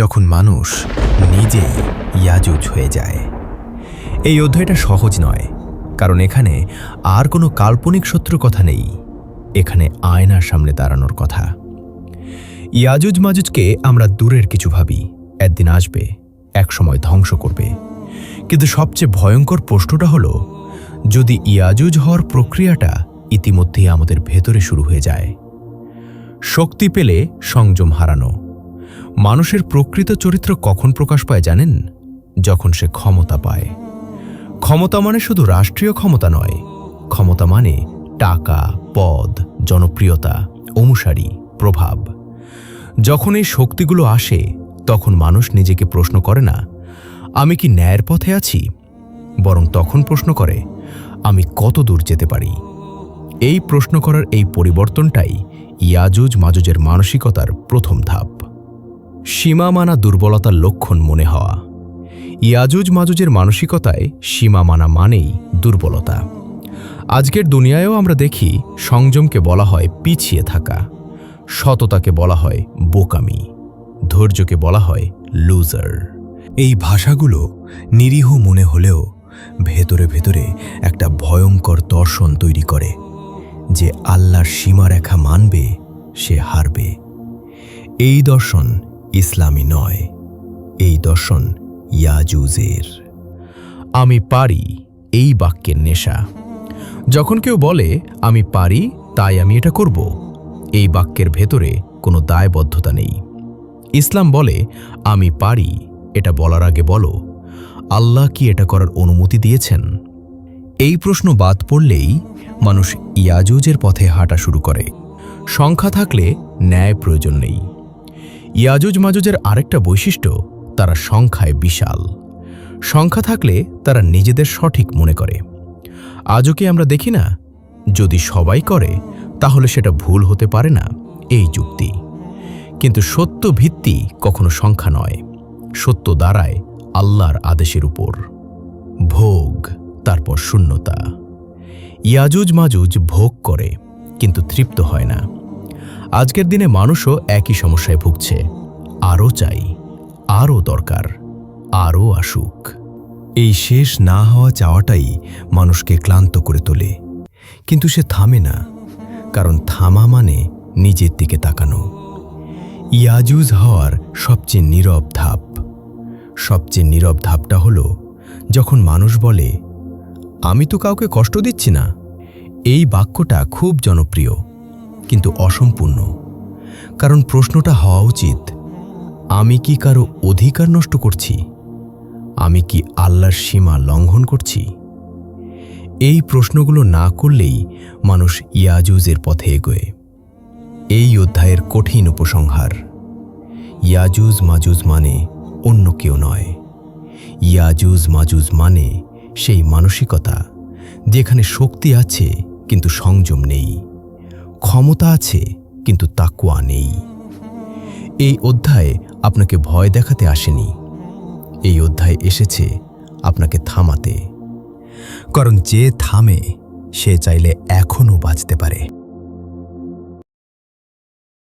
যখন মানুষ নিজেই ইয়াজুজ হয়ে যায়। এই অধ্যায়টা সহজ নয়, কারণ এখানে আর কোনো কাল্পনিক শত্রুর কথা নেই। এখানে আয়নার সামনে দাঁড়ানোর কথা। ইয়াজুজ মাজুজকে আমরা দূরের কিছু ভাবি, একদিন আসবে, একসময় ধ্বংস করবে। কিন্তু সবচেয়ে ভয়ঙ্কর প্রশ্নটা হলো, যদি ইয়াজুজ হওয়ার প্রক্রিয়াটা ইতিমধ্যেই আমাদের ভেতরে শুরু হয়ে যায়। শক্তি পেলে সংযম হারানো। মানুষের প্রকৃত চরিত্র কখন প্রকাশ পায় জানেন? যখন সে ক্ষমতা পায়। ক্ষমতা মানে শুধু রাষ্ট্রীয় ক্ষমতা নয়, ক্ষমতা মানে টাকা, পদ, জনপ্রিয়তা, অনুসারী, প্রভাব। যখন এই শক্তিগুলো আসে, তখন মানুষ নিজেকে প্রশ্ন করে না, আমি কি ন্যায়ের পথে আছি? বরং তখন প্রশ্ন করে, আমি কত দূর যেতে পারি? এই প্রশ্ন করার এই পরিবর্তনটাই ইয়াজুজ মাজুজের মানসিকতার প্রথম ধাপ। সীমা মানা দুর্বলতার লক্ষণ মনে হওয়া। ইয়াজুজ মাজুজের মানসিকতায় সীমা মানা মানেই দুর্বলতা। আজকের দুনিয়ায়ও আমরা দেখি, সংযমকে বলা হয় পিছিয়ে থাকা, সততাকে বলা হয় বোকামি, ধৈর্যকে বলা হয় লুজার। এই ভাষাগুলো নিরীহ মনে হলেও ভেতরে ভেতরে একটা ভয়ঙ্কর দর্শন তৈরি করে, যে আল্লাহর সীমারেখা মানবে সে হারবে। এই দর্শন ইসলামী নয়, এই দর্শন ইয়াজুজের। আমি পারি, এই বাক্যের নেশা। যখন কেউ বলে আমি পারি তাই আমি এটা করব, এই বাক্যের ভেতরে কোনো দায়বদ্ধতা নেই। ইসলাম বলে, আমি পারি, এটা বলার আগে বলো, আল্লাহ কি এটা করার অনুমতি দিয়েছেন? এই প্রশ্ন বাদ পড়লেই মানুষ ইয়াজুজের পথে হাঁটা শুরু করে। সংখ্যা থাকলে ন্যায় প্রয়োজন নেই। ইয়াজুজ মাজুজের আরেকটা বৈশিষ্ট্য, তারা সংখ্যায় বিশাল। সংখ্যা থাকলে তারা নিজেদের সঠিক মনে করে। আজও কি আমরা দেখি না, যদি সবাই করে তাহলে সেটা ভুল হতে পারে না, এই যুক্তি। কিন্তু সত্য ভিত্তি কখনো সংখ্যা নয়, সত্য দাঁড়ায় আল্লাহর আদেশের উপর। ভোগ, তারপর শূন্যতা। ইয়াজুজ মাজুজ ভোগ করে কিন্তু তৃপ্ত হয় না। আজকের দিনে মানুষও একই সমস্যায় ভুগছে, আরও চাই, আরও দরকার, আরও আসুক। এই শেষ না হওয়া চাওয়াটাই মানুষকে ক্লান্ত করে তোলে, কিন্তু সে থামে না, কারণ থামা মানে নিজের দিকে তাকানো। ইয়াজুজ হওয়ার সবচেয়ে নীরব ধাপ, সবচেয়ে নীরব ধাপটা হলো যখন মানুষ বলে, আমি তো কাউকে কষ্ট দিচ্ছি না। এই বাক্যটা খুব জনপ্রিয়, কিন্তু অসম্পূর্ণ। কারণ প্রশ্নটা হওয়া উচিত, আমি কি কারো অধিকার নষ্ট করছি? আমি কি আল্লাহর সীমা লঙ্ঘন করছি? এই প্রশ্নগুলো না করলেই মানুষ ইয়াজুজের পথে এগোয়। এই অধ্যায়ের কঠিন উপসংহার, ইয়াজুজ মাজুজ মানে অন্য কেউ নয়। ইয়াজুজ মাজুজ মানে সেই মানসিকতা যেখানে শক্তি আছে কিন্তু সংযম নেই, ক্ষমতা আছে কিন্তু তাকওয়া নেই। এই অধ্যায় আপনাকে ভয় দেখাতে আসেনি, এই অধ্যায় এসেছে আপনাকে থামাতে। কারণ যে থামে সে চাইলে এখনও বাঁচতে পারে।